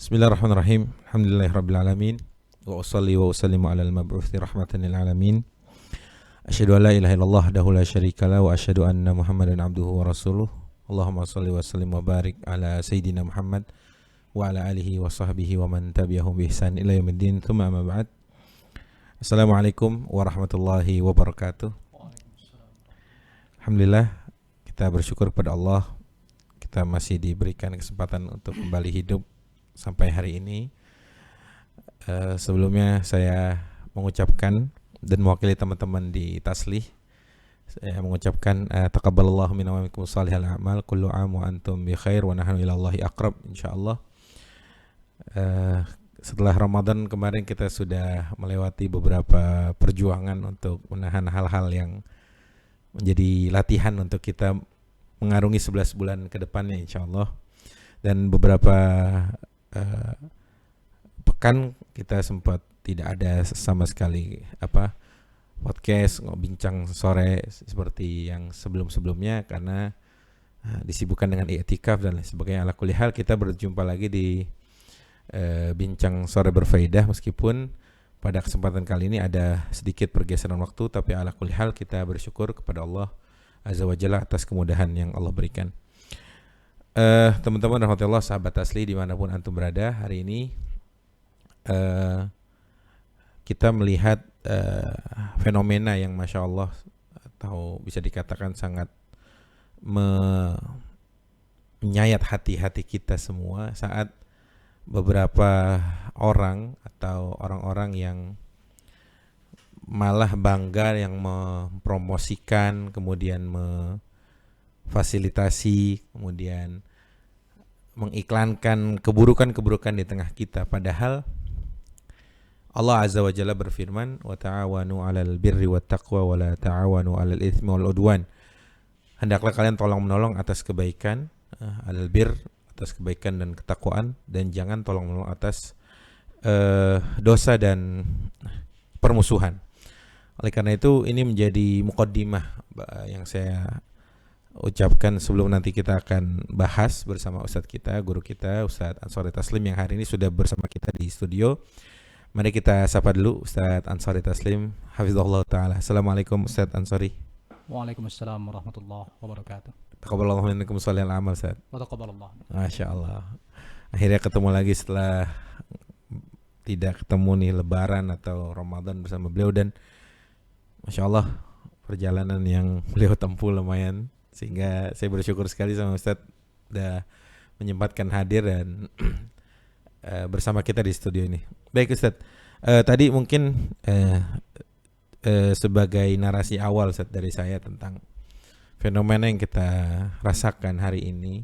Bismillahirrahmanirrahim. Alhamdulillahirabbil alamin. Wa usholli wa usallimu alal mab'uutsi rahmatan lil alamin. Asyhadu an la ilaha illallah wahdahu la syarikalah wa asyhadu anna Muhammadan abduhu wa rasuluh. Allahumma shalli wa sallim wa barik ala sayyidina Muhammad wa ala alihi wa sahbihi wa man tabi'ahum bi ihsan ila yaumiddin. Tsumma amma ba'd. Assalamualaikum warahmatullahi wabarakatuh. Alhamdulillah, kita bersyukur kepada Allah, kita masih diberikan kesempatan untuk kembali hidup sampai hari ini. Sebelumnya saya mengucapkan dan mewakili teman-teman di Taslih, saya mengucapkan taqabbalallahu minna wa minkum shalihal a'mal, kullu 'am wa antum bi khair wa nahnu ilallahi aqrab insyaallah. Setelah Ramadan kemarin kita sudah melewati beberapa perjuangan untuk menahan hal-hal yang menjadi latihan untuk kita mengarungi 11 bulan ke depannya insyaallah. Dan beberapa pekan kita sempat tidak ada sama sekali podcast bincang sore seperti yang sebelum-sebelumnya karena disibukkan dengan i'tikaf dan lain sebagainya. Ala kulli hal kita berjumpa lagi di bincang sore berfaedah, meskipun pada kesempatan kali ini ada sedikit pergeseran waktu, tapi ala kulli hal kita bersyukur kepada Allah Azza wa Jalla atas kemudahan yang Allah berikan. Teman-teman rahmatullah, sahabat Taslih dimanapun antum berada, hari ini kita melihat fenomena yang masya Allah atau bisa dikatakan sangat menyayat hati-hati kita semua saat beberapa orang atau orang-orang yang malah bangga yang mempromosikan, kemudian fasilitasi, kemudian mengiklankan keburukan-keburukan di tengah kita. Padahal Allah Azza wa Jalla berfirman, wa ta'awanu 'alal birri wat taqwa wa la ta'awanu 'alal itsmi wal 'udwan. Hendaklah kalian tolong-menolong atas kebaikan, alal bir, atas kebaikan dan ketakwaan, dan jangan tolong-menolong atas dosa dan permusuhan. Oleh karena itu ini menjadi muqaddimah yang saya ucapkan sebelum nanti kita akan bahas bersama Ustadz kita, guru kita, Ustadz Ansori Taslim yang hari ini sudah bersama kita di studio. Mari kita sapa dulu Ustadz Ansori Taslim, hafizahullah ta'ala. Assalamualaikum Ustadz Ansori. Waalaikumsalam warahmatullahi wabarakatuh. Taqabbalallahu minkum shalihal amal Ustadz. Wa taqabbalallah. Masya Allah. Akhirnya ketemu lagi setelah tidak ketemu nih Lebaran atau Ramadan bersama beliau, dan Masya Allah perjalanan yang beliau tempuh lumayan, sehingga saya bersyukur sekali sama Ustadz udah menyempatkan hadir dan bersama kita di studio ini. Baik Ustadz, tadi mungkin sebagai narasi awal Ustadz dari saya tentang fenomena yang kita rasakan hari ini,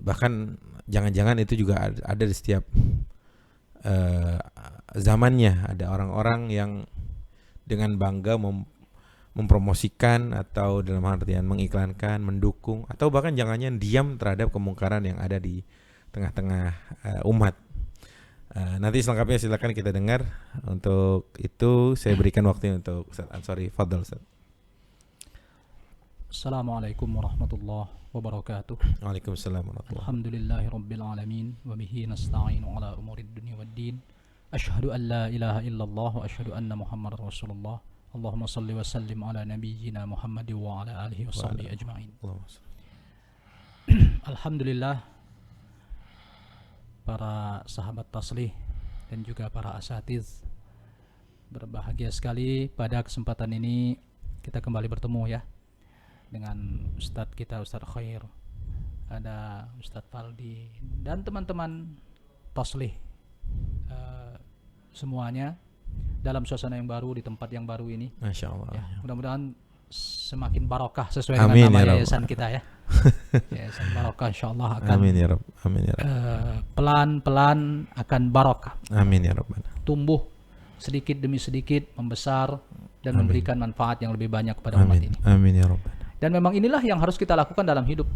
bahkan jangan-jangan itu juga ada di setiap zamannya. Ada orang-orang yang dengan bangga mempromosikan atau dalam artian mengiklankan, mendukung, atau bahkan jangan-jangan diam terhadap kemungkaran yang ada di tengah-tengah umat. Nanti selengkapnya silakan kita dengar. Untuk itu saya berikan waktu untuk Ustaz Ansori. Fadhal Ustaz. Assalamualaikum warahmatullahi wabarakatuh. Waalaikumsalam warahmatullahi. Alhamdulillahirabbil alamin wa bihi nasta'inu ala umurid dunya waddin. Asyhadu an la ilaha illallah wa asyhadu anna Muhammadar Rasulullah. Allahumma salli wa sallim ala nabiyyina Muhammad wa ala alihi wa sahbihi ajma'in. Alhamdulillah, para sahabat Taslih dan juga para asatiz, berbahagia sekali pada kesempatan ini kita kembali bertemu ya dengan Ustadz kita, Ustadz Khair, ada Ustadz Faldi dan teman-teman Taslih semuanya dalam suasana yang baru di tempat yang baru ini. Masya Allah. Ya, mudah-mudahan semakin barokah sesuai dengan nama yayasan kita ya. Yayasan barokah insyaallah akan. Amin ya Rabb. Amin ya Rabb. Pelan-pelan akan barokah. Amin ya Rabb. Tumbuh sedikit demi sedikit, membesar dan memberikan manfaat yang lebih banyak kepada umat ini. Amin ya Rabb. Dan memang inilah yang harus kita lakukan dalam hidup,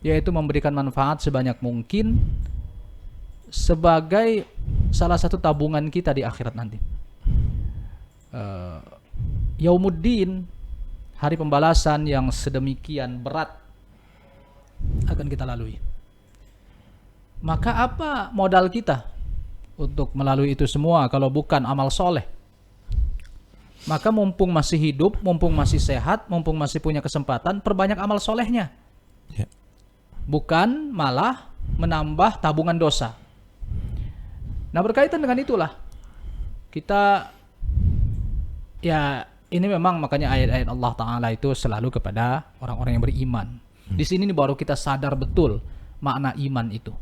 yaitu memberikan manfaat sebanyak mungkin sebagai salah satu tabungan kita di akhirat nanti. Yaumuddin, hari pembalasan yang sedemikian berat akan kita lalui. Maka apa modal kita untuk melalui itu semua kalau bukan amal soleh? Maka mumpung masih hidup, mumpung masih sehat, mumpung masih punya kesempatan, perbanyak amal solehnya. Ya. Bukan malah menambah tabungan dosa. Nah, berkaitan dengan itulah kita, ya ini memang makanya ayat-ayat Allah Ta'ala itu selalu kepada orang-orang yang beriman. Di sini baru kita sadar betul makna iman itu.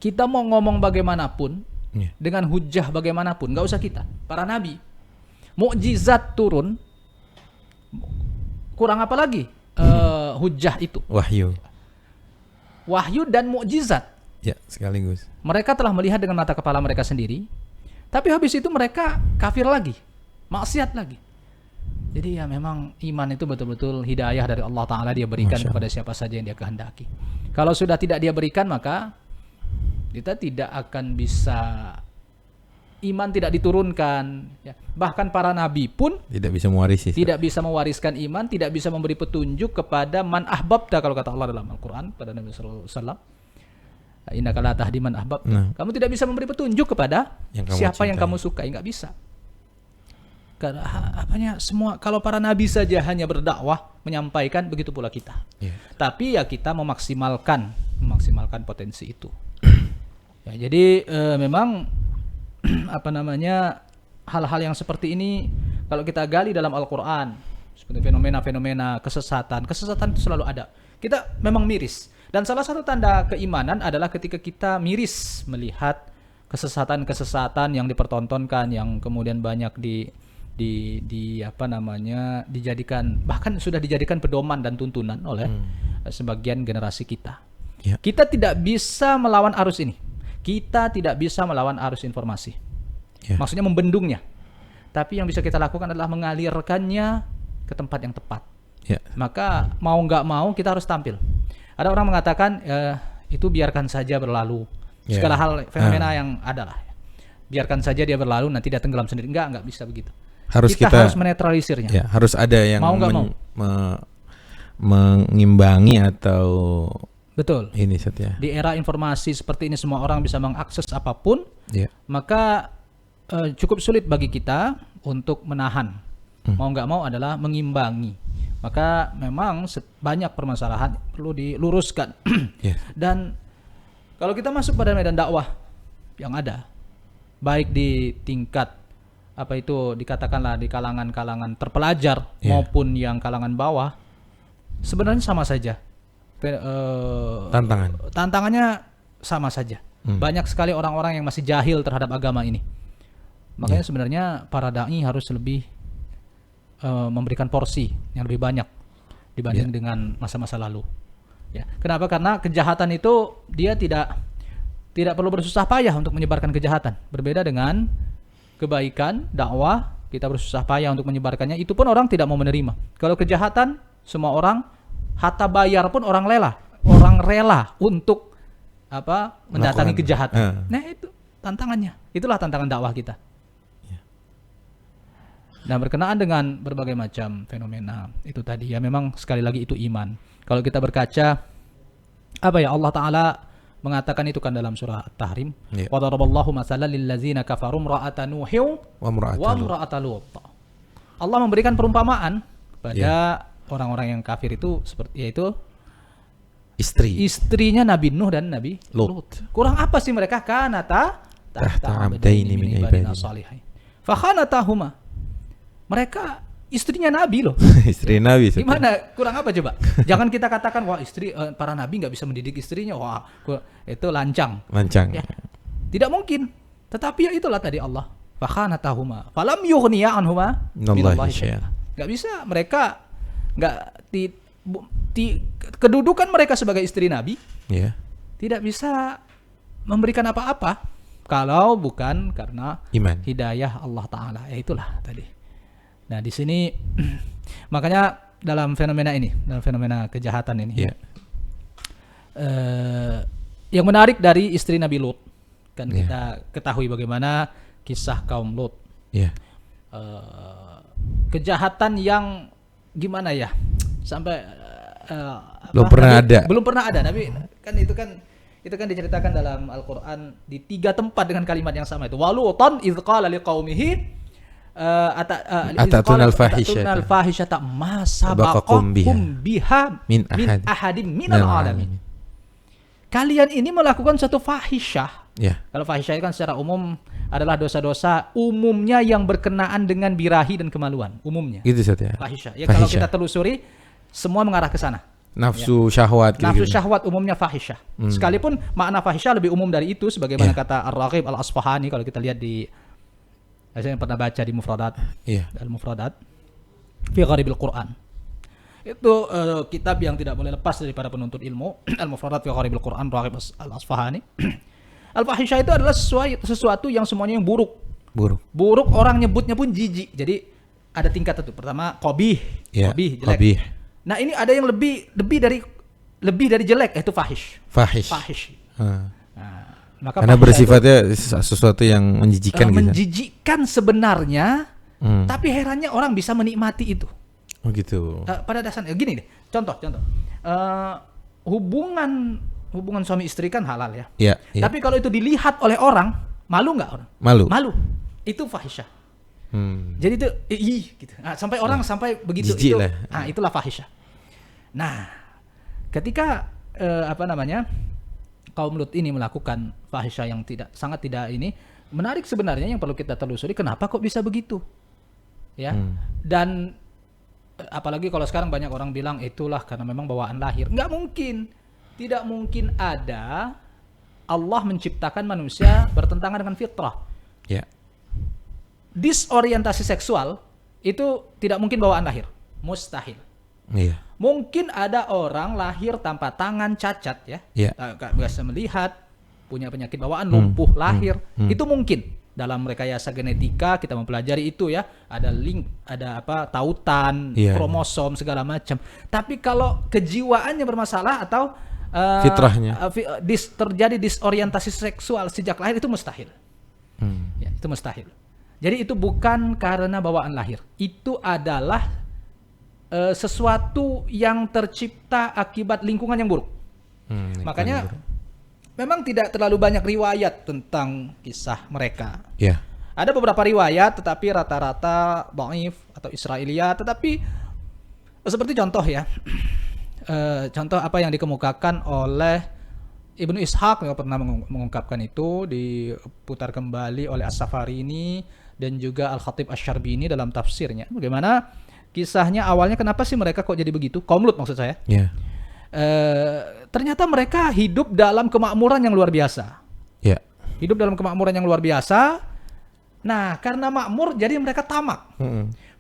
Kita mau ngomong bagaimanapun, dengan hujah bagaimanapun, gak usah kita, para nabi, mukjizat turun, kurang apa lagi hujah itu? Wahyu dan mukjizat. Ya, sekaligus. Mereka telah melihat dengan mata kepala mereka sendiri, tapi habis itu mereka kafir lagi, maksiat lagi. Jadi ya memang iman itu betul-betul hidayah dari Allah Ta'ala, dia berikan kepada siapa saja yang dia kehendaki. Kalau sudah tidak dia berikan, maka kita tidak akan bisa, iman tidak diturunkan ya. Bahkan para nabi pun tidak bisa mewarisi, tidak bisa mewariskan iman, tidak bisa memberi petunjuk kepada man ahbabta, kalau kata Allah dalam Al-Quran pada Nabi SAW, innaka la tahdi man ahbabta. Kamu tidak bisa memberi petunjuk kepada siapa yang kamu sukai, nggak bisa. Karena apanya semua, kalau para nabi saja hanya berdakwah, menyampaikan, begitu pula kita. Tapi ya kita memaksimalkan potensi itu. Ya, jadi memang apa namanya, hal-hal yang seperti ini kalau kita gali dalam Al-Quran, seperti fenomena-fenomena kesesatan itu selalu ada. Kita memang miris, dan salah satu tanda keimanan adalah ketika kita miris melihat kesesatan yang dipertontonkan, yang kemudian banyak dijadikan, bahkan sudah dijadikan pedoman dan tuntunan oleh sebagian generasi kita. Kita tidak bisa melawan arus ini. Kita tidak bisa melawan arus informasi. Maksudnya membendungnya. Tapi yang bisa kita lakukan adalah mengalirkannya ke tempat yang tepat. Maka mau nggak mau kita harus tampil. Ada orang mengatakan itu biarkan saja berlalu. Segala hal fenomena yang ada lah. Biarkan saja dia berlalu, nanti dia tenggelam sendiri. Enggak bisa begitu. Kita harus menetralisirnya. Harus ada yang mau mengimbangi atau betul. Ini Setia. Di era informasi seperti ini, semua orang bisa mengakses apapun. Maka cukup sulit bagi kita untuk menahan. Mau nggak mau adalah mengimbangi. Maka memang banyak permasalahan perlu diluruskan. Dan kalau kita masuk pada medan dakwah yang ada, baik di tingkat apa itu dikatakanlah di kalangan-kalangan terpelajar maupun yang kalangan bawah, sebenarnya sama saja. Tantangannya sama saja. Banyak sekali orang-orang yang masih jahil terhadap agama ini. Makanya sebenarnya para dai harus lebih memberikan porsi yang lebih banyak dibanding dengan masa-masa lalu. Kenapa? Karena kejahatan itu dia tidak perlu bersusah payah untuk menyebarkan kejahatan. Berbeda dengan kebaikan, dakwah, kita bersusah payah untuk menyebarkannya. Itu pun orang tidak mau menerima. Kalau kejahatan, semua orang, hatta bayar pun orang rela untuk mendatangi kejahatan. Nah itu tantangannya. Itulah tantangan dakwah kita. Nah, berkenaan dengan berbagai macam fenomena itu tadi, ya memang sekali lagi itu iman. Kalau kita berkaca, Allah Ta'ala mengatakan itu kan dalam surah At-Tahrim, wa daraballahu masalan lil ladzina kafaru imra'ata nuhin wa imra'ata lut. Allah memberikan perumpamaan pada orang-orang yang kafir itu seperti yaitu istrinya Nabi Nuh dan Nabi Lut. Kurang apa sih mereka? Kanata tahta abdaini min ibadina shalihin fa khanatahuma. Mereka istrinya Nabi loh. Istri Nabi. Gimana? Kurang apa coba? Jangan kita katakan wah para Nabi nggak bisa mendidik istrinya. Wah itu lancang. Ya. Tidak mungkin. Tetapi ya itulah tadi Allah. Fa khanatahuma falam yughniya anhuma minallahi syai'a. Nggak bisa mereka kedudukan mereka sebagai istri Nabi tidak bisa memberikan apa-apa kalau bukan karena iman, hidayah Allah Ta'ala. Ya itulah tadi. Nah di sini makanya dalam fenomena kejahatan ini, yang menarik dari istri Nabi Lut kan kita ketahui bagaimana kisah kaum Lut. Kejahatan yang gimana ya, sampai belum pernah ada. Nabi kan itu kan Itu kan diceritakan dalam Al-Qur'an di 3 tempat dengan kalimat yang sama itu. Walutan idz qala liqaumihi Atatuna al-fahishata ma sabaqakum biha min ahadin minal alamin. Kalian ini melakukan suatu fahisyah. Ya. Kalau fahisyah itu kan secara umum adalah dosa-dosa umumnya yang berkenaan dengan birahi dan kemaluan umumnya. Gitu Ustaz ya. Fahisyah. Ya kalau kita telusuri semua mengarah ke sana. Nafsu syahwat gitu. Nafsu syahwat umumnya fahisyah. Sekalipun makna fahisyah lebih umum dari itu sebagaimana kata Ar-Raghib Al-Asfahani kalau kita lihat di saya pernah baca di Mufradat. Al-Mufradat fi Gharibil Quran. Itu kitab yang tidak boleh lepas dari para penuntut ilmu. Al-Mufradat fi Gharibil Quran Raghib Al-Asfahani. Al-fahisyah itu adalah sesuatu yang semuanya yang buruk. Buruk orang nyebutnya pun jijik. Jadi ada tingkat itu. Pertama qabih, jelek. Qabih. Nah, ini ada yang lebih dari jelek yaitu fahish. Maka karena bersifatnya sesuatu yang menjijikan gitu. Menjijikan sebenarnya, tapi herannya orang bisa menikmati itu. Oh gitu. Pada dasarnya gini deh, contoh. Hubungan suami istri kan halal ya. Iya. Tapi kalau itu dilihat oleh orang, malu nggak orang? Malu. Itu fahisyah. Jadi itu gitu. Sampai orang sampai begitu jijik itu. Lah. Itulah fahisyah. Nah, ketika kaum Lut ini melakukan fahisyah yang sangat tidak ini, menarik sebenarnya yang perlu kita telusuri kenapa kok bisa begitu. Ya. Dan apalagi kalau sekarang banyak orang bilang itulah karena memang bawaan lahir. Enggak mungkin. Tidak mungkin ada Allah menciptakan manusia bertentangan dengan fitrah. Ya. Disorientasi seksual itu tidak mungkin bawaan lahir. Mustahil. Iya. Mungkin ada orang lahir tanpa tangan, cacat ya, nggak bisa melihat, punya penyakit bawaan, lumpuh lahir, itu mungkin. Dalam rekayasa genetika kita mempelajari itu ya, ada link, ada tautan, kromosom segala macam. Tapi kalau kejiwaannya bermasalah atau fitrahnya terjadi disorientasi seksual sejak lahir itu mustahil. Ya, itu mustahil. Jadi itu bukan karena bawaan lahir, itu adalah sesuatu yang tercipta akibat lingkungan yang buruk. Makanya memang tidak terlalu banyak riwayat tentang kisah mereka. Yeah. Ada beberapa riwayat tetapi rata-rata dhaif atau Israiliyat, tetapi seperti contoh ya. Contoh apa yang dikemukakan oleh Ibnu Ishaq yang pernah mengungkapkan itu, diputar kembali oleh As-Safarini dan juga Al-Khatib Asy-Syarbini dalam tafsirnya. Bagaimana kisahnya awalnya kenapa sih mereka kok jadi begitu? Kaum Lut maksud saya. Yeah. Ternyata mereka hidup dalam kemakmuran yang luar biasa. Yeah. Hidup dalam kemakmuran yang luar biasa. Nah, karena makmur jadi mereka tamak.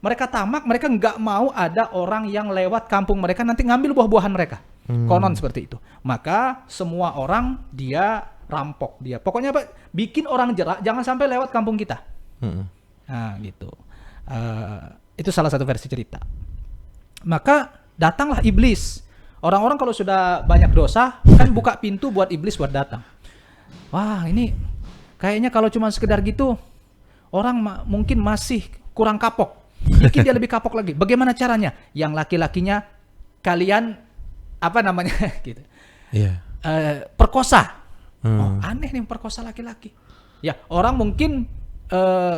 Mereka tamak, mereka nggak mau ada orang yang lewat kampung mereka nanti ngambil buah-buahan mereka. Konon seperti itu. Maka semua orang dia rampok dia. Pokoknya bikin orang jerak, jangan sampai lewat kampung kita. Nah, gitu. Itu salah satu versi cerita. Maka datanglah iblis. Orang-orang kalau sudah banyak dosa kan buka pintu buat iblis buat datang. Wah, ini kayaknya kalau cuma sekedar gitu orang mungkin masih kurang kapok. Mungkin dia lebih kapok lagi. Bagaimana caranya? Yang laki-lakinya kalian gitu. Yeah. Perkosa. Oh, aneh nih perkosa laki-laki. Ya, orang mungkin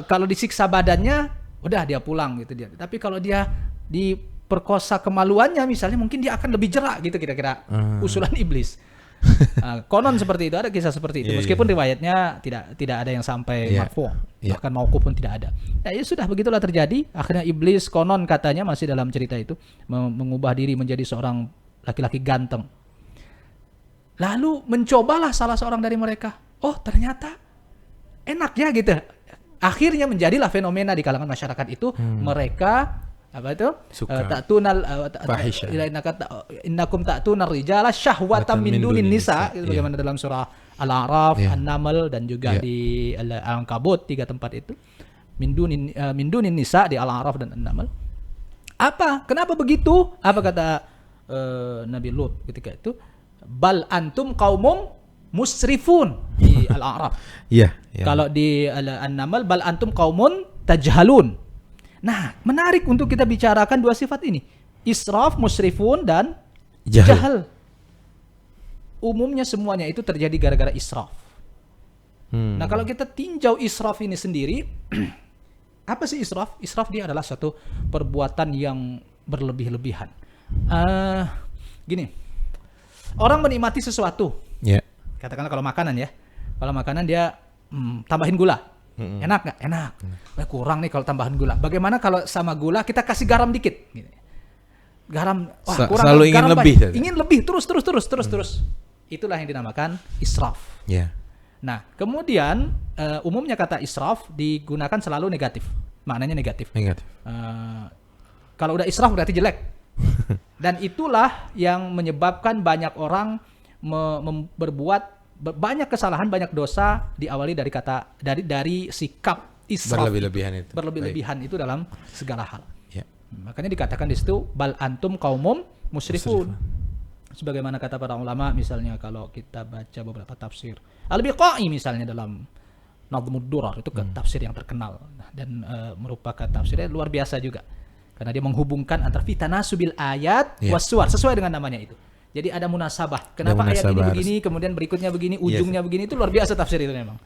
kalau disiksa badannya udah dia pulang gitu dia. Tapi kalau dia diperkosa kemaluannya misalnya mungkin dia akan lebih jerak gitu kira-kira usulan iblis. Konon seperti itu, ada kisah seperti itu. Meskipun riwayatnya tidak ada yang sampai marfu', bahkan mauquf pun tidak ada. Nah, ya sudah begitulah terjadi. Akhirnya iblis konon katanya masih dalam cerita itu mengubah diri menjadi seorang laki-laki ganteng. Lalu mencobalah salah seorang dari mereka. Oh, ternyata enak ya gitu. Akhirnya menjadilah fenomena di kalangan masyarakat itu mereka ta'tunal fahisha. Innakum ta'tunar rijala syahwatan min dunin nisa, bagaimana dalam surah Al-A'raf, An-Naml dan juga di Al-Ankabut 3 tempat itu. Min dunin nisa di Al-A'raf dan An-Naml. Kenapa begitu? Apa kata Nabi Lut ketika itu? Bal antum qaumum musrifun di Al-A'raf. Kalau di An-Naml bal antum qaumun tajhalun. Nah, menarik untuk kita bicarakan 2 sifat ini. Israf, musrifun dan jahal. umumnya semuanya itu terjadi gara-gara israf. Nah, kalau kita tinjau israf ini sendiri, apa sih israf? Israf dia adalah satu perbuatan yang berlebih-lebihan. Gini, orang menikmati sesuatu. Ya. Katakanlah kalau makanan ya. Kalau makanan dia tambahin gula. Enak nggak? Enak. Kurang nih kalau tambahan gula. Bagaimana kalau sama gula kita kasih garam dikit? Gini. Garam, kurang. Selalu ingin garam lebih. Ingin lebih terus. Itulah yang dinamakan israf. Ya. Nah, kemudian umumnya kata israf digunakan selalu negatif. Maknanya negatif. Kalau udah israf berarti jelek. Dan itulah yang menyebabkan banyak orang berbuat banyak kesalahan, banyak dosa diawali dari sikap israf. Berlebih-lebihan itu dalam segala hal. Ya. Makanya dikatakan di situ bal antum qaumum musrifun. Sebagaimana kata para ulama, misalnya kalau kita baca beberapa tafsir Al-Biqai misalnya dalam Nadhmud Durar, itu tafsir yang terkenal dan merupakan tafsirnya luar biasa juga karena dia menghubungkan antara fitanasubil ayat wassuwar sesuai dengan namanya itu. Jadi ada munasabah. Kenapa ayat ini begini, kemudian berikutnya begini, ujungnya begini, itu luar biasa tafsir itu memang.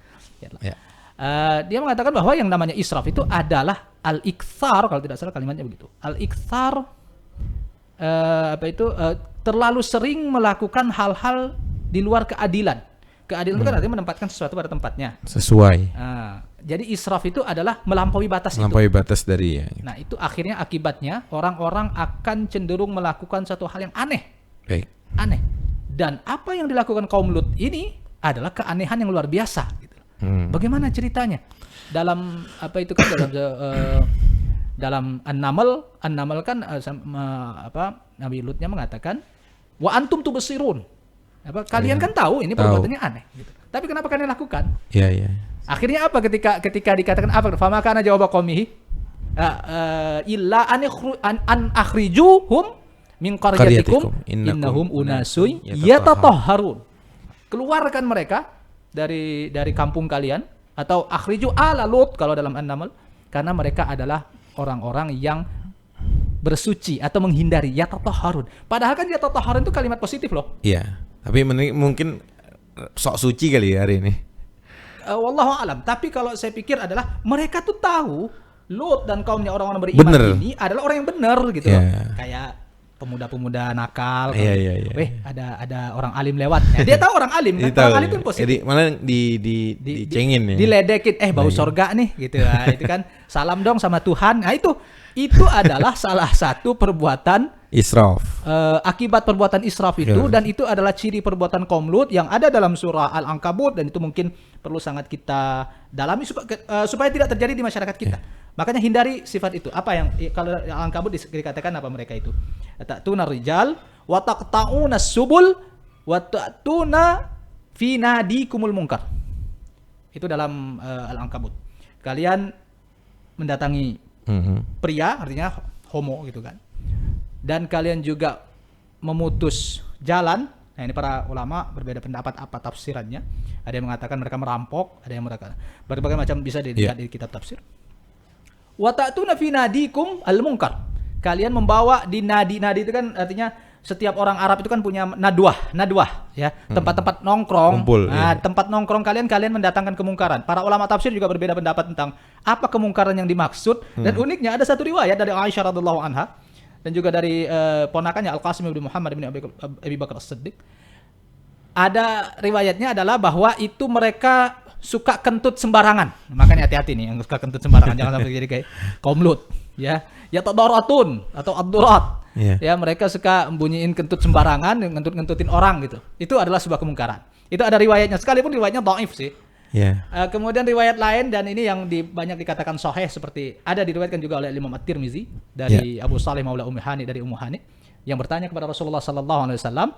Dia mengatakan bahwa yang namanya israf itu adalah al-iktsar, kalau tidak salah kalimatnya begitu. Al-iktsar terlalu sering melakukan hal-hal di luar keadilan. Keadilan itu kan artinya menempatkan sesuatu pada tempatnya. Sesuai. Jadi israf itu adalah melampaui batas batas dari ya. Nah, itu akhirnya akibatnya orang-orang akan cenderung melakukan satu hal yang aneh. Baik. Aneh. Dan apa yang dilakukan kaum Lut ini adalah keanehan yang luar biasa gitu. Bagaimana ceritanya? Dalam dalam An-Naml kan Nabi Lutnya mengatakan wa antum tubsirun. Kalian kan tahu ini perbuatannya aneh gitu. Tapi kenapa kalian lakukan? Iya. Akhirnya apa ketika dikatakan apa? Fama kana jawab qaumihi illa an akhrijuhum min qaryatikum innahum unasun yatatahharun. Keluarkan mereka dari kampung kalian, atau akhriju ala Lut kalau dalam An-Naml, karena mereka adalah orang-orang yang bersuci atau menghindari yatatahharun. Padahal kan yatatahharun itu kalimat positif loh. Iya. Tapi mungkin sok suci kali ya hari ini. Wallahu alam. Tapi kalau saya pikir adalah mereka tuh tahu Lut dan kaumnya orang-orang beriman ini adalah orang yang benar gitu loh. Kayak pemuda-pemuda nakal. Iya. Ada orang alim lewat. Dia tahu orang alim kan. Orang alim itu positif. Jadi malah dicengin ya. Diledekin, bau sorga nih gitu. Nah, itu kan salam dong sama Tuhan. Nah, itu adalah salah satu perbuatan israf. Akibat perbuatan israf itu, dan itu adalah ciri perbuatan kaum Lut yang ada dalam surah Al-Ankabut, dan itu mungkin perlu sangat kita dalami supaya tidak terjadi di masyarakat kita. Makanya hindari sifat itu. Apa yang kalau Al-Ankabut dikatakan apa mereka itu? Ta'tuna rijal wa taqta'una subul wa ta'tuna fi nadikumul munkar. Itu dalam Al-Ankabut. Kalian mendatangi pria, artinya homo gitu kan. Dan kalian juga memutus jalan. Nah, ini para ulama berbeda pendapat apa tafsirannya. Ada yang mengatakan mereka merampok, ada yang mengatakan berbagai macam, bisa dilihat di kitab tafsir. Wa ta'tuna fi nadikum al-munkar. Kalian membawa di nadi itu kan artinya setiap orang Arab itu kan punya nadwah ya, tempat-tempat nongkrong. Kumpul, tempat nongkrong kalian mendatangkan kemungkaran. Para ulama tafsir juga berbeda pendapat tentang apa kemungkaran yang dimaksud. Dan uniknya ada satu riwayat dari Aisyah radhiyallahu anha dan juga dari ponakannya Al-Qasim bin Muhammad bin Abi Bakar As-Siddiq. Ada riwayatnya adalah bahwa itu mereka suka kentut sembarangan. Makanya hati-hati nih yang suka kentut sembarangan, jangan sampai jadi kayak kaum Lut ya. Ya tadaratun atau ad-durat. Ya, mereka suka membunyiin kentut sembarangan, ngentut-ngentutin orang gitu. Itu adalah sebuah kemungkaran. Itu ada riwayatnya, sekalipun riwayatnya dhaif sih. Kemudian riwayat lain, dan ini yang banyak dikatakan sahih, seperti ada diriwayatkan juga oleh Imam At-Tirmizi dari Abu Salih Maula Ummu Hani dari Ummu Hani yang bertanya kepada Rasulullah sallallahu alaihi wasallam,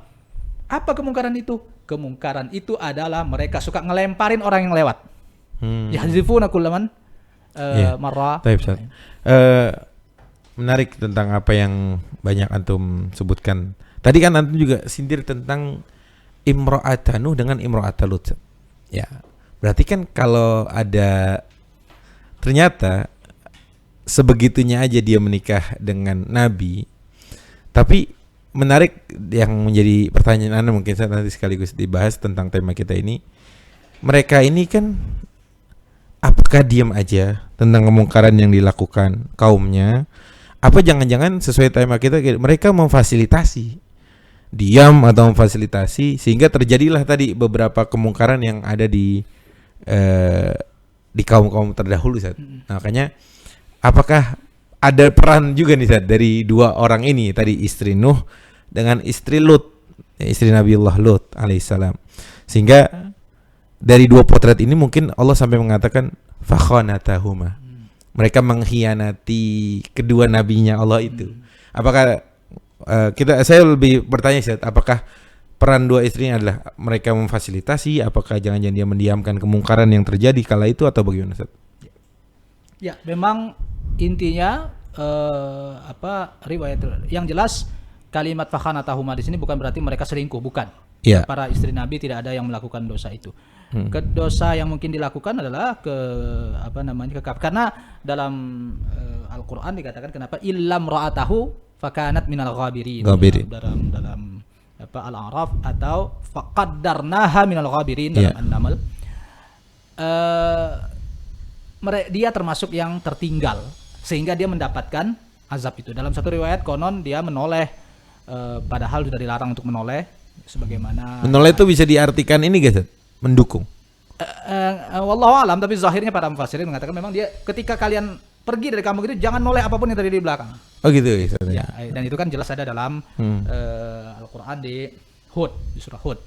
apa kemungkaran itu? Kemungkaran itu adalah mereka suka ngelemparin orang yang lewat. Yahzifuna kullaman marra. Menarik tentang apa yang banyak antum sebutkan. Tadi kan antum juga sindir tentang Imra'at Nuh dengan Imra'at Lut. Ya, berarti kan kalau ada ternyata sebegitunya aja dia menikah dengan Nabi, tapi menarik yang menjadi pertanyaan Anda mungkin saya nanti sekaligus dibahas tentang tema kita ini. Mereka ini kan apakah diam aja tentang kemungkaran yang dilakukan kaumnya? Apa jangan-jangan sesuai tema kita mereka memfasilitasi, diam atau memfasilitasi sehingga terjadilah tadi beberapa kemungkaran yang ada di kaum-kaum terdahulu Ustaz. Nah, makanya apakah ada peran juga nih Ustaz dari dua orang ini tadi, istri Nuh dengan istri Lut, istri Nabiullah Lut alaihissalam, sehingga dari dua potret ini mungkin Allah sampai mengatakan fakhanatahuma, mereka mengkhianati kedua nabinya Allah itu. Apakah saya lebih bertanya Ustaz, apakah peran dua istrinya adalah mereka memfasilitasi, apakah jangan-jangan dia mendiamkan kemungkaran yang terjadi kala itu atau bagaimana Ustaz? Ya, memang intinya riwayat yang jelas kalimat fakhanatahuma di sini bukan berarti mereka selingkuh, bukan. Ya. Para istri Nabi tidak ada yang melakukan dosa itu. Dosa yang mungkin dilakukan adalah karena dalam Al-Qur'an dikatakan kenapa illam ra'atahu fakanat minal ghabirin. Dalam Al-A'raf atau faqaddarnaha minal ghabirin dalam An-Naml. Dia termasuk yang tertinggal sehingga dia mendapatkan azab itu. Dalam satu riwayat konon dia menoleh padahal sudah dilarang untuk menoleh, sebagaimana menoleh itu bisa diartikan ini guys, mendukung. Wallahu alam, tapi zahirnya para mufassirin mengatakan memang dia ketika kalian pergi dari kampung itu jangan noleh apapun yang terjadi di belakang. Oh gitu ya. Dan itu kan jelas ada dalam Al-Qur'an di Hud, di surah Hud.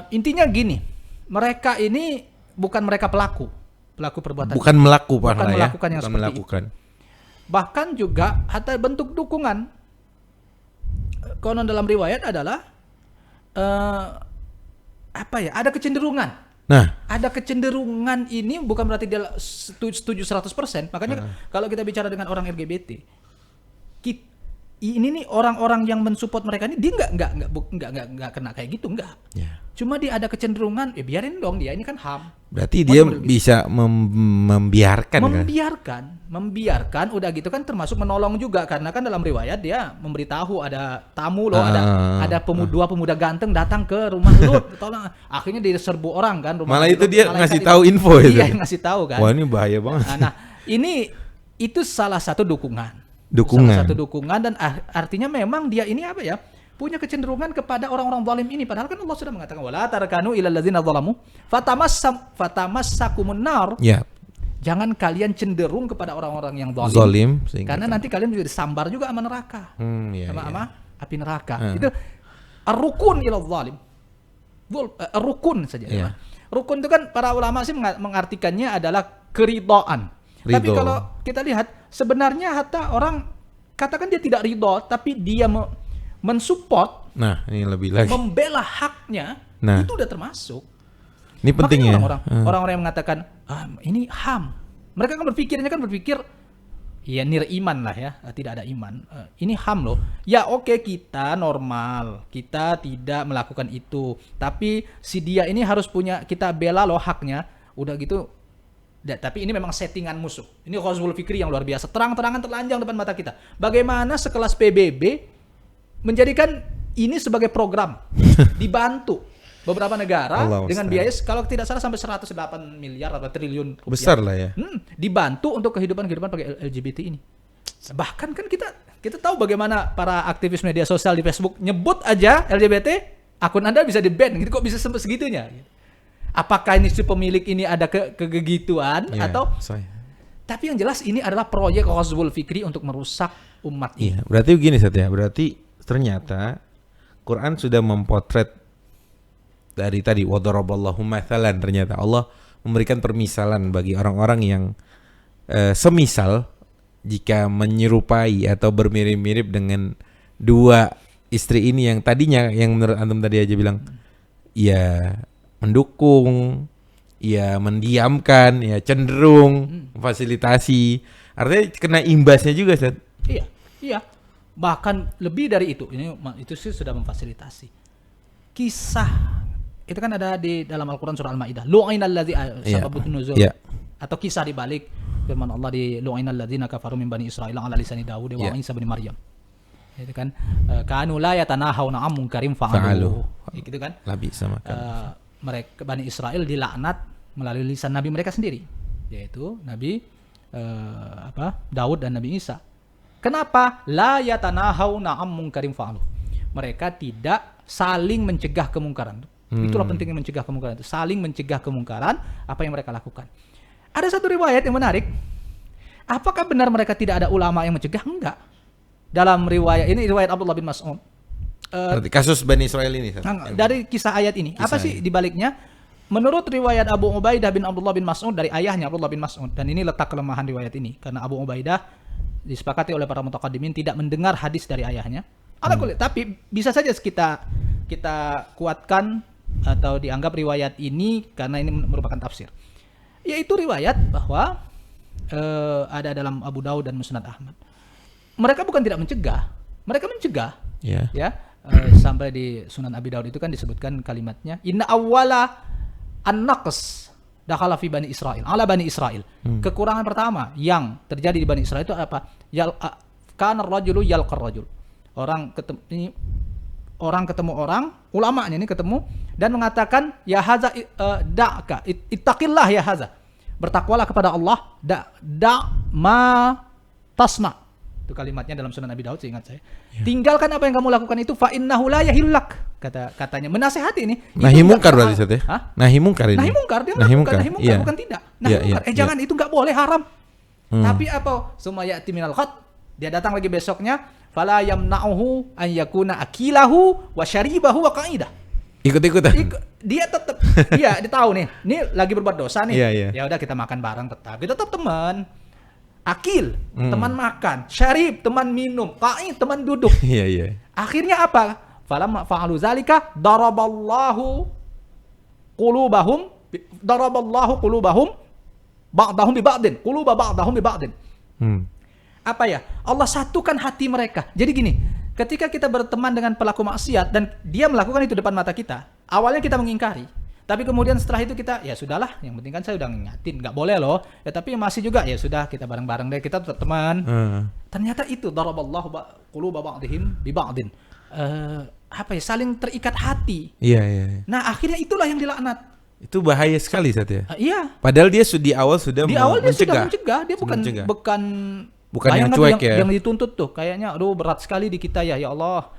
Intinya gini, mereka ini bukan mereka pelaku perbuatan. Bukan melakukan yang bukan seperti melakukan. Itu. Bahkan juga ada bentuk dukungan. Konon dalam riwayat adalah ada kecenderungan. Nah, ada kecenderungan ini bukan berarti dia setuju 100%. Makanya kalau kita bicara dengan orang LGBT, ini nih orang-orang yang mensupport mereka ini dia nggak kena kayak gitu, enggak. Ya. Cuma dia ada kecenderungan, biarin dong, dia ini kan HAM. Berarti dia bisa membiarkan udah gitu kan termasuk menolong juga, karena kan dalam riwayat dia memberitahu ada tamu loh, ada dua pemuda ganteng datang ke rumah Lut, tolong. Akhirnya diserbu orang kan rumah. Malah itu Lut, dia ngasih tahu info itu. Iya, ngasih tahu kan. Wah, ini bahaya banget. Nah, itu salah satu dukungan. Salah satu dukungan, dan artinya memang dia ini punya kecenderungan kepada orang-orang zalim ini, padahal kan Allah sudah mengatakan wala tarkanu ilal ladzina zalamu fatamassakumun nar. Ya. Jangan kalian cenderung kepada orang-orang yang zalim karena nanti kalian juga disambar juga sama neraka. Api neraka. Itu ar-rukun ilal zalim. Rukun saja. Yeah. Rukun itu kan para ulama sih mengartikannya adalah keridhaan. Tapi kalau kita lihat sebenarnya hatta orang katakan dia tidak ridho, tapi dia mensupport, ini lebih lagi membela haknya, itu udah termasuk. Ini penting ya. Orang-orang yang mengatakan ini HAM, mereka kan berpikir ya iman lah ya, tidak ada iman. Ini HAM loh. Ya oke, kita normal, kita tidak melakukan itu, tapi si dia ini harus punya, kita bela loh haknya. Udah gitu. Tapi ini memang settingan musuh. Ini Ghazwul Fikri yang luar biasa, terang-terangan telanjang depan mata kita. Bagaimana sekelas PBB menjadikan ini sebagai program, dibantu beberapa negara dengan biaya kalau tidak salah sampai 108 miliar atau triliun rupiah. Besar lah ya. Dibantu untuk kehidupan pakai LGBT ini. Bahkan kan kita tahu bagaimana para aktivis media sosial di Facebook nyebut aja LGBT, akun Anda bisa di-ban gitu, kok bisa sampai segitunya? Apakah ini si pemilik ini ada kegegituan atau? Tapi yang jelas ini adalah proyek Ghazwul Fikri untuk merusak umat ini. Iya, berarti begini Satya, berarti ternyata Quran sudah mempotret dari tadi wadaraballahu mathalan, ternyata Allah memberikan permisalan bagi orang-orang yang semisal jika menyerupai atau bermirip-mirip dengan dua istri ini yang tadinya yang menurut antum tadi aja bilang ya mendukung, ya mendiamkan, ya cenderung memfasilitasi, artinya kena imbasnya juga Ustaz. Iya. Bahkan lebih dari itu. Itu sih sudah memfasilitasi. Kisah itu kan ada di dalam Al-Qur'an surah Al-Maidah. Lu'inal ladzi sababun nuzul. Atau kisah di balik firman Allah di lu'inal ladzina kafaru min bani Israil ala lisani Daud wa Isa bin Maryam. Itu kan kanu la yatanahawna 'an munkarin Fa'alu. fa'alu. Gitu kan? Labi sama kan. Mereka Bani Israel dilaknat melalui lisan nabi mereka sendiri, yaitu Nabi Daud dan Nabi Isa. Kenapa? La yatanahawna 'an munkarin fa'alu. Mereka tidak saling mencegah kemungkaran. Itulah pentingnya mencegah kemungkaran itu, saling mencegah kemungkaran apa yang mereka lakukan. Ada satu riwayat yang menarik. Apakah benar mereka tidak ada ulama yang mencegah? Enggak. Dalam riwayat ini, riwayat Abdullah bin Mas'ud. Berarti kasus Bani Israel ini. Dari kisah ayat ini, apa sih dibaliknya? Menurut riwayat Abu Ubaidah bin Abdullah bin Mas'ud dari ayahnya Abdullah bin Mas'ud, dan ini letak kelemahan riwayat ini karena Abu Ubaidah disepakati oleh para mutaqaddimin tidak mendengar hadis dari ayahnya. Tapi bisa saja kita kuatkan atau dianggap riwayat ini karena ini merupakan tafsir. Yaitu riwayat bahwa ada dalam Abu Daud dan Musnad Ahmad. Mereka bukan tidak mencegah, mereka mencegah. Ya, sampai di Sunan Abi Daud itu kan disebutkan kalimatnya inna awwala an-naqs dakhala fi Bani Israil ala Bani Israil. Kekurangan pertama yang terjadi di Bani Israil itu apa? Kana ar-rajulu yalqar rajul. Orang ketemu orang, ulamanya ini ketemu dan mengatakan ya haza da'ka ittaqillah ya haza. Bertakwalah kepada Allah, da ma tasna. Itu kalimatnya dalam Sunan Abi Daud, seingat saya. Tinggalkan apa yang kamu lakukan itu fa innahu la yahillak. Katanya menasihati ini. Nahi mungkar berarti Ustaz ya? Nahi mungkar ini. Nahi mungkar, dia melakukan nahi mungkar, bukan tidak. Nahi mungkar. Jangan itu enggak boleh, haram. Tapi apa? Summa ya'ti minal khat. Dia datang lagi besoknya, fala yamna'uhu an yakuna akilahu wa syaribahu wa qa'idah. Ikut-ikutan. Dia tetap dia tahu nih, ini lagi berbuat dosa nih. Ya udah kita makan bareng tetap. Kita tetap teman. Akil, teman makan, syarib, teman minum, qa'id, teman duduk. Akhirnya apa? Falamma fa'alu zalika daraballahu qulubahum ba'dahum bi ba'din, quluba ba'dahum bi ba'din. Apa ya? Allah satukan hati mereka. Jadi gini, ketika kita berteman dengan pelaku maksiat dan dia melakukan itu depan mata kita, awalnya kita mengingkari. Tapi kemudian setelah itu kita, ya sudahlah, yang penting kan saya udah ngingatin, nggak boleh loh. Ya tapi masih juga, ya sudah kita bareng-bareng deh, kita tetap teman. Ternyata itu daraballahu quluba ba'dihim bi ba'din. Apa ya? Saling terikat hati. Nah, akhirnya itulah yang dilaknat. Itu bahaya sekali Ustaz ya. Iya. Padahal dia di awal sudah mencegah. Dia bukan yang cuek ya. Yang dituntut tuh kayaknya aduh berat sekali di kita ya Allah.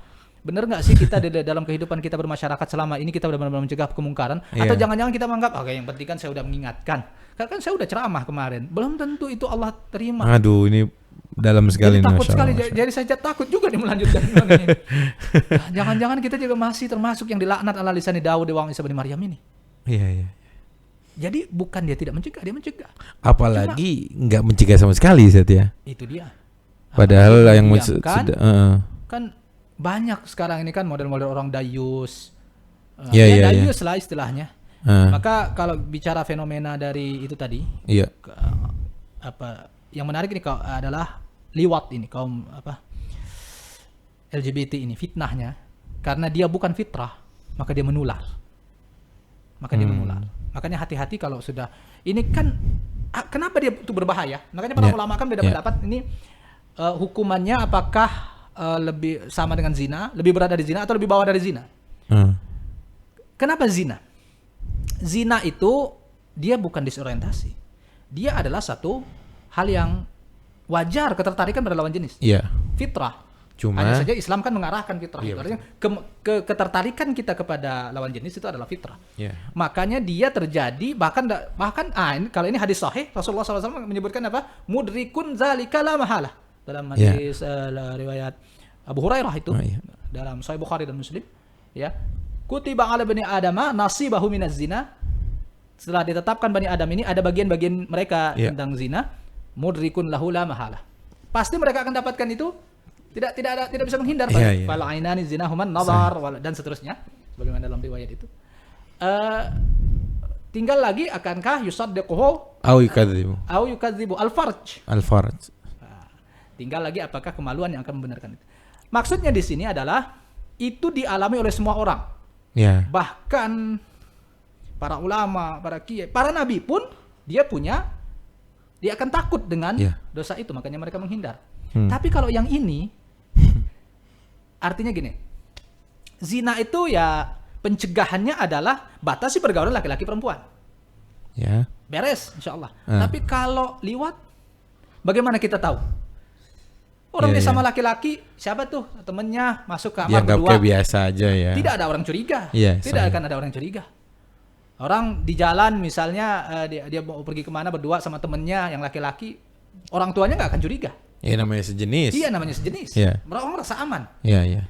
Bener nggak sih kita dalam kehidupan kita bermasyarakat selama ini kita benar-benar mencegah kemungkaran? Atau jangan-jangan kita menganggap oke yang penting kan saya udah mengingatkan. Kan saya udah ceramah kemarin. Belum tentu itu Allah terima. Aduh, ini dalam sekali. Jadi takut sekali. Jadi saya takut juga nih melanjutkan ini. Jangan-jangan kita juga masih termasuk yang dilaknat ala lisani Daud wa Isa bin Maryam ini. Iya. Jadi bukan dia tidak mencegah, dia mencegah. Apalagi nggak mencegah sama sekali Ustaz ya. Itu dia. Padahal yang kan banyak sekarang ini kan model-model orang dayus. Dayus lah istilahnya. Maka kalau bicara fenomena dari itu tadi, yang menarik ini adalah liwat ini, kaum LGBT ini fitnahnya, karena dia bukan fitrah, maka dia menular. Makanya hati-hati kalau sudah ini kan kenapa dia itu berbahaya? Makanya para ulama kan beda pendapat ini hukumannya apakah lebih sama dengan zina, lebih berat dari zina atau lebih bawah dari zina? Kenapa zina? Zina itu dia bukan disorientasi. Dia adalah satu hal yang wajar, ketertarikan pada lawan jenis. Fitrah. Hanya saja Islam kan mengarahkan fitrah. Artinya ketertarikan kita kepada lawan jenis itu adalah fitrah. Makanya dia terjadi bahkan ini, kalau ini hadis sahih Rasulullah SAW menyebutkan apa? Mudrikun zalika la mahalah. Dalam hadis riwayat Abu Hurairah itu dalam Sahih Bukhari dan Muslim, ya. Kutiba 'ala bani adama nasibahu minaz zina. Setelah ditetapkan Bani Adam ini ada bagian-bagian mereka tentang zina, mudrikun lahu la mahalah. Pasti mereka akan dapatkan itu, tidak bisa menghindar. Fal ainani zinahuman nazar dan seterusnya sebagaimana dalam riwayat itu. Tinggal lagi akankah yusaddiquhu au yukadzibu al-farj. Tinggal lagi apakah kemaluan yang akan membenarkan itu. Maksudnya di sini adalah itu dialami oleh semua orang. Bahkan para ulama, para kiai, para nabi pun dia akan takut dengan dosa itu, makanya mereka menghindar. Tapi kalau yang ini artinya gini. Zina itu ya pencegahannya adalah batasi pergaulan laki-laki perempuan. Ya. Beres, insya Allah. Tapi kalau liwat, bagaimana kita tahu? Orang dia sama laki-laki, siapa tuh temennya masuk kamar Dianggap berdua. kayak biasa aja ya. Tidak ada orang curiga. Iya, Tidak akan ada orang curiga. Orang di jalan misalnya dia mau pergi kemana berdua sama temennya yang laki-laki, orang tuanya nggak akan curiga. Ya namanya sejenis. Iya namanya sejenis. Iya. Orang merasa aman. Iya, iya.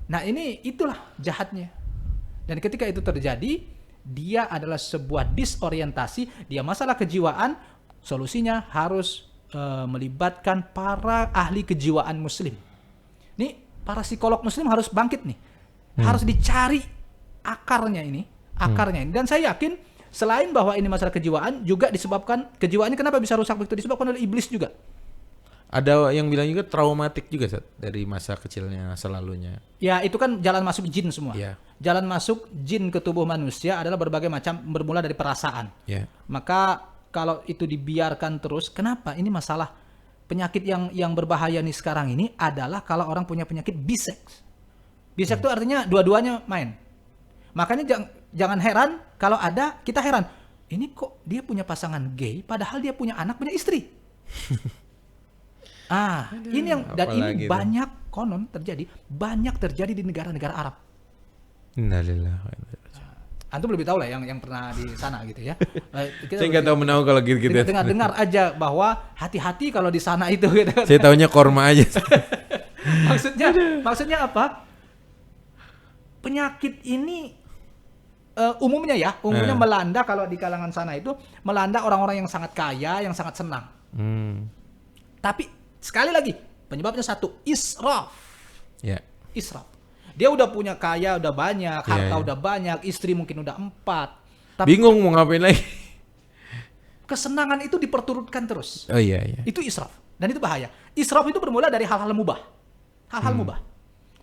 Nah itulah jahatnya. Dan ketika itu terjadi, dia adalah sebuah disorientasi, dia masalah kejiwaan, solusinya harus melibatkan para ahli kejiwaan muslim. Nih, para psikolog muslim harus bangkit nih. Harus dicari akarnya ini. Dan saya yakin selain bahwa ini masalah kejiwaan, juga disebabkan kejiwaannya kenapa bisa rusak begitu, disebabkan oleh iblis juga. Ada yang bilang juga traumatik juga Sat, dari masa kecilnya, masa lalunya. Ya, itu kan jalan masuk jin semua. Iya. Jalan masuk jin ke tubuh manusia adalah berbagai macam, bermula dari perasaan. Ya. Maka kalau itu dibiarkan terus, kenapa? Ini masalah penyakit yang berbahaya nih sekarang ini adalah kalau orang punya penyakit bisex. Bisex itu artinya dua-duanya main. Makanya jangan heran kalau ada, kita heran. Ini kok dia punya pasangan gay, padahal dia punya anak, punya istri. Ini yang dan ini banyak konon terjadi, banyak terjadi di negara-negara Arab. Innalillahi. Antum lebih tahu lah yang pernah di sana gitu ya. Saya nggak tahu menau kalau gitu. Dengar aja bahwa hati-hati kalau di sana itu gitu. Saya taunya korma aja. Maksudnya apa? Penyakit ini umumnya melanda kalau di kalangan sana itu melanda orang-orang yang sangat kaya, yang sangat senang. Tapi sekali lagi penyebabnya satu, israf. Ya. Israf. Dia udah punya kaya, udah banyak, harta udah banyak, istri mungkin udah 4. Tapi bingung mau ngapain lagi. Kesenangan itu diperturutkan terus. Oh iya. Itu israf. Dan itu bahaya. Israf itu bermula dari hal-hal mubah. Hal-hal mubah.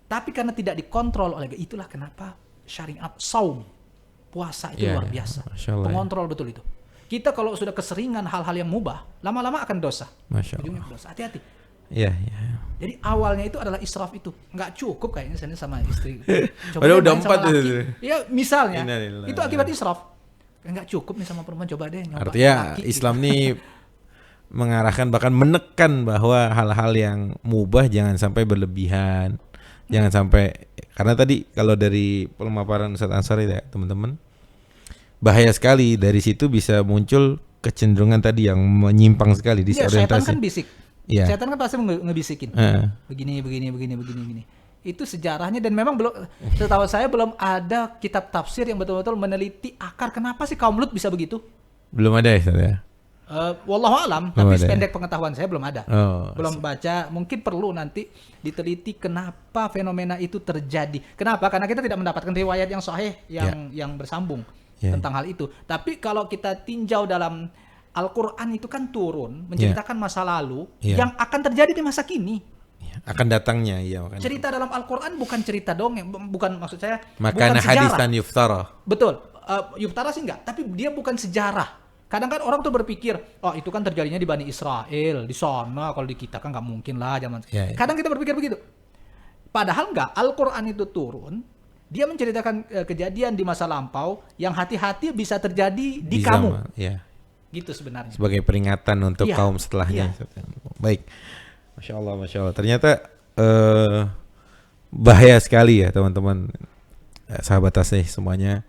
Tapi karena tidak dikontrol oleh, itulah kenapa syariat saum, puasa itu luar biasa. Pengontrol betul itu. Kita kalau sudah keseringan hal-hal yang mubah, lama-lama akan dosa. Ujungnya dosa. Hati-hati. Iya. Jadi awalnya itu adalah israf itu. Nggak cukup kayaknya saya sama istri. Padahal udah 4 itu. Ya misalnya. Itu akibat israf. Nggak cukup nih sama perempuan, coba deh nyoba. Artinya Islam nih mengarahkan, bahkan menekan bahwa hal-hal yang mubah jangan sampai berlebihan. Jangan sampai, karena tadi kalau dari pemaparan Ustaz Ansari ya teman-teman, bahaya sekali, dari situ bisa muncul kecenderungan tadi yang menyimpang sekali, disorientasi. Setan kan bisik. Ya. Setan kan pasti ngebisikin. Begini. Itu sejarahnya, dan memang belum, setahu saya belum ada kitab tafsir yang betul-betul meneliti akar kenapa sih kaum Lut bisa begitu. Belum ada ya? Wallahu alam, tapi sependek pengetahuan saya belum ada. Belum baca, mungkin perlu nanti diteliti kenapa fenomena itu terjadi. Kenapa? Karena kita tidak mendapatkan riwayat yang sahih yang bersambung tentang hal itu. Tapi kalau kita tinjau dalam Al-Quran itu kan turun menceritakan masa lalu yang akan terjadi di masa kini. Akan datangnya, Cerita dalam Al-Quran bukan cerita dongeng, bukan, maksud saya makana bukan sejarah. hadisan yuftara. Betul, yuftara sih enggak, tapi dia bukan sejarah. Kadang kan orang tuh berpikir, oh itu kan terjadinya di Bani Israel, di sana, kalau di kita kan nggak mungkin lah zaman. Kadang kita berpikir begitu. Padahal enggak, Al-Quran itu turun, dia menceritakan kejadian di masa lampau yang hati-hati bisa terjadi di kamu. Gitu sebenarnya. Sebagai peringatan untuk kaum setelahnya. Baik. Masya Allah. Ternyata bahaya sekali ya teman-teman, sahabat tasih semuanya.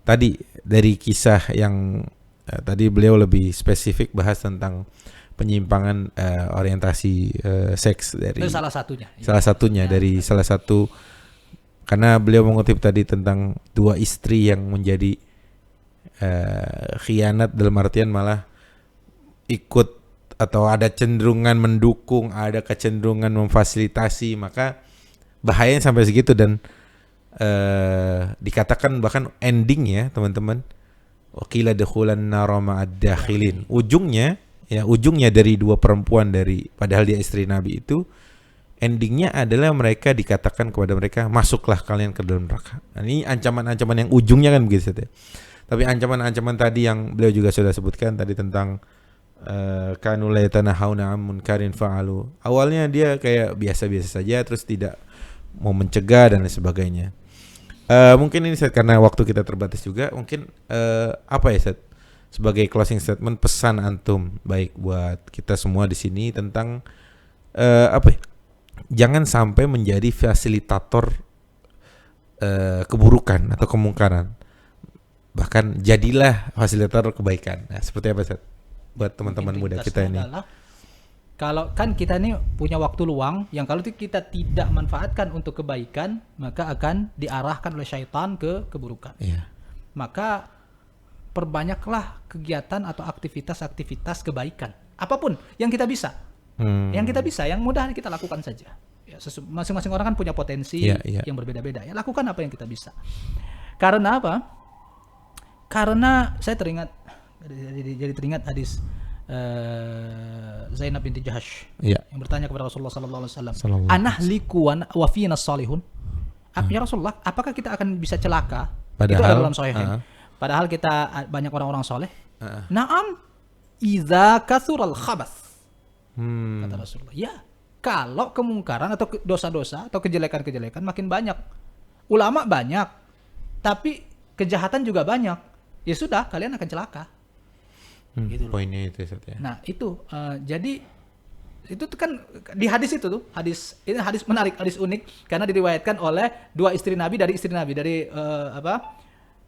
Tadi dari kisah yang tadi beliau lebih spesifik bahas tentang penyimpangan orientasi seks dari. Itu salah satunya. Dari salah satu, karena beliau mengutip tadi tentang 2 istri yang menjadi khianat, dalam artian malah ikut atau ada cenderungan mendukung, ada kecenderungan memfasilitasi, maka bahayanya sampai segitu. Dan dikatakan bahkan ending ya teman-teman, waqila dukhulan nara ma'ad dakhilin, ujungnya dari 2 perempuan, dari padahal dia istri Nabi itu, endingnya adalah mereka dikatakan kepada mereka, masuklah kalian ke dalam neraka. Nah, ini ancaman-ancaman yang ujungnya kan begitu saja. Tapi ancaman-ancaman tadi yang beliau juga sudah sebutkan tadi tentang kanu la yatanahawna 'an munkarin fa'alu. Awalnya dia kayak biasa-biasa saja, terus tidak mau mencegah dan lain sebagainya. Mungkin ini Seth, karena waktu kita terbatas juga, mungkin apa ya Seth, sebagai closing statement pesan antum baik buat kita semua di sini tentang apa ya, jangan sampai menjadi fasilitator keburukan atau kemungkaran, bahkan jadilah fasilitator kebaikan. Nah, seperti apa Seth buat teman-teman muda kita ini? Adalah, kalau kan kita ini punya waktu luang yang kalau kita tidak manfaatkan untuk kebaikan, maka akan diarahkan oleh syaitan ke keburukan. Iya. Maka perbanyaklah kegiatan atau aktivitas-aktivitas kebaikan, apapun yang kita bisa. Yang kita bisa, yang mudah kita lakukan saja. Ya, masing-masing orang kan punya potensi yang berbeda-beda. Ya, lakukan apa yang kita bisa. Karena apa? Karena saya jadi teringat hadis Zainab binti Jahash yang bertanya kepada Rasulullah sallallahu alaihi wasallam, "Anahliku wa fina salihun?" Ya Rasulullah, apakah kita akan bisa celaka? Itu ada dalam Sahihain. Padahal kita banyak orang-orang soleh. Naam, idza kathural khabath. Kata Rasulullah, ya, kalau kemungkaran atau dosa-dosa atau kejelekan-kejelekan makin banyak, ulama banyak, tapi kejahatan juga banyak, ya sudah, kalian akan celaka. Gitu loh. Poinnya itu ya. Nah itu, jadi itu tuh kan di hadis itu tuh, ini hadis menarik, hadis unik, karena diriwayatkan oleh dua istri Nabi dari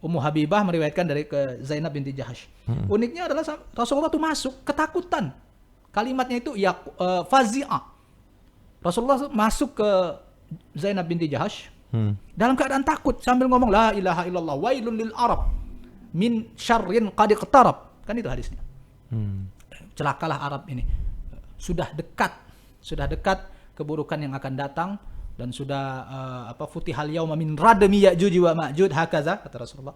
Ummu Habibah meriwayatkan dari ke Zainab binti Jahash. Uniknya adalah Rasulullah tuh masuk ketakutan. Kalimatnya itu ya fazi'ah. Rasulullah masuk ke Zainab binti Jahash dalam keadaan takut sambil ngomong la ilaha illallah wailul lil arab min syarrin qad iqtarab. Kan itu hadisnya. Celakalah Arab ini. Sudah dekat keburukan yang akan datang dan sudah futihal yauma min radmi ya'juj wa ma'juj hakaza kata Rasulullah.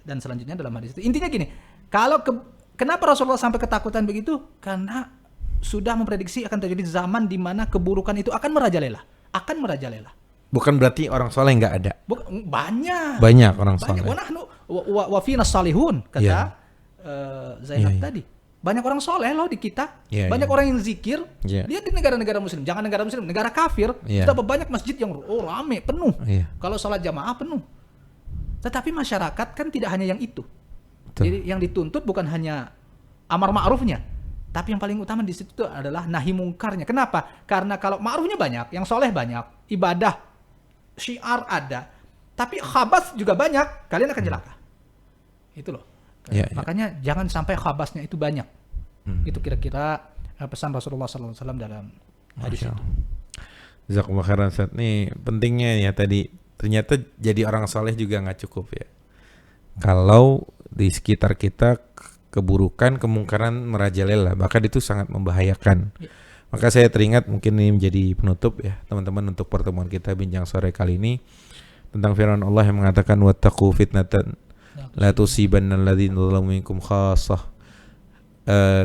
Dan selanjutnya dalam hadis itu intinya gini, kenapa Rasulullah sampai ketakutan begitu? Karena sudah memprediksi akan terjadi zaman di mana keburukan itu akan merajalela. Bukan berarti orang soleh nggak ada. Banyak orang soleh. Wa fina salihun kata Zainab tadi. Banyak orang soleh loh di kita. Banyak orang yang zikir. Lihat di negara-negara muslim. Jangan negara muslim, negara kafir. Sudah banyak masjid yang rame, penuh. Kalau sholat jamaah penuh. Tetapi masyarakat kan tidak hanya yang itu. Jadi yang dituntut bukan hanya amar ma'rufnya, tapi yang paling utama di situ adalah nahi mungkarnya. Kenapa? Karena kalau ma'rufnya banyak, yang soleh banyak, ibadah, syiar ada, tapi khabas juga banyak, kalian akan celaka. Itu loh. Makanya jangan sampai khabasnya itu banyak. Itu kira-kira pesan Rasulullah SAW dalam hadis itu. Jazakumullah khairan Ustaz. Nih pentingnya ya tadi, ternyata jadi orang soleh juga nggak cukup ya. Kalau di sekitar kita keburukan, kemungkaran merajalela, bahkan itu sangat membahayakan. Maka saya teringat, mungkin ini menjadi penutup ya teman-teman untuk pertemuan kita bincang sore kali ini tentang firman Allah yang mengatakan wattaqu fitnatan la tusibanna alladzina zalamu minkum khassah.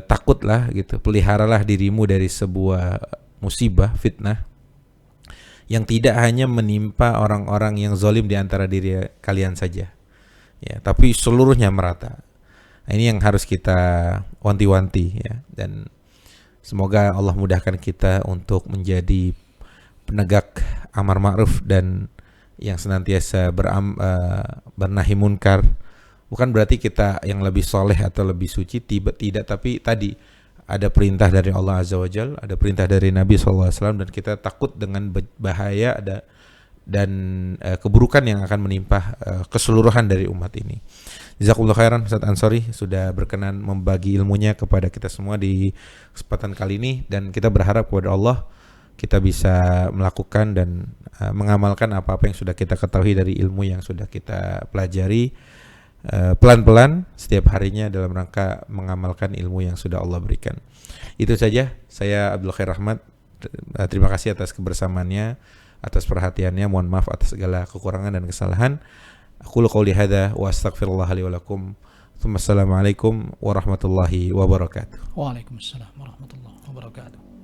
Takutlah gitu, peliharalah dirimu dari sebuah musibah, fitnah yang tidak hanya menimpa orang-orang yang zalim di antara diri kalian saja. Ya, tapi seluruhnya merata. Nah, ini yang harus kita wanti-wanti ya, dan semoga Allah mudahkan kita untuk menjadi penegak amar ma'ruf dan yang senantiasa bernahi munkar. Bukan berarti kita yang lebih soleh atau lebih suci, tidak, tapi tadi ada perintah dari Allah Azza wa Jalla, ada perintah dari Nabi SAW, dan kita takut dengan bahaya dan keburukan yang akan menimpa keseluruhan dari umat ini. Jazakumullah khairan Ustaz Ansori sudah berkenan membagi ilmunya kepada kita semua di kesempatan kali ini, dan kita berharap kepada Allah kita bisa melakukan dan mengamalkan apa-apa yang sudah kita ketahui dari ilmu yang sudah kita pelajari pelan-pelan setiap harinya dalam rangka mengamalkan ilmu yang sudah Allah berikan. Itu saja, saya Abdul Khair Rahmat, terima kasih atas kebersamaannya, atas perhatiannya, mohon maaf atas segala kekurangan dan kesalahan. Aqulu qouli hadza wa astaghfirullah li wa lakum. Assalamualaikum warahmatullahi wabarakatuh. Waalaikumsalam warahmatullahi wabarakatuh.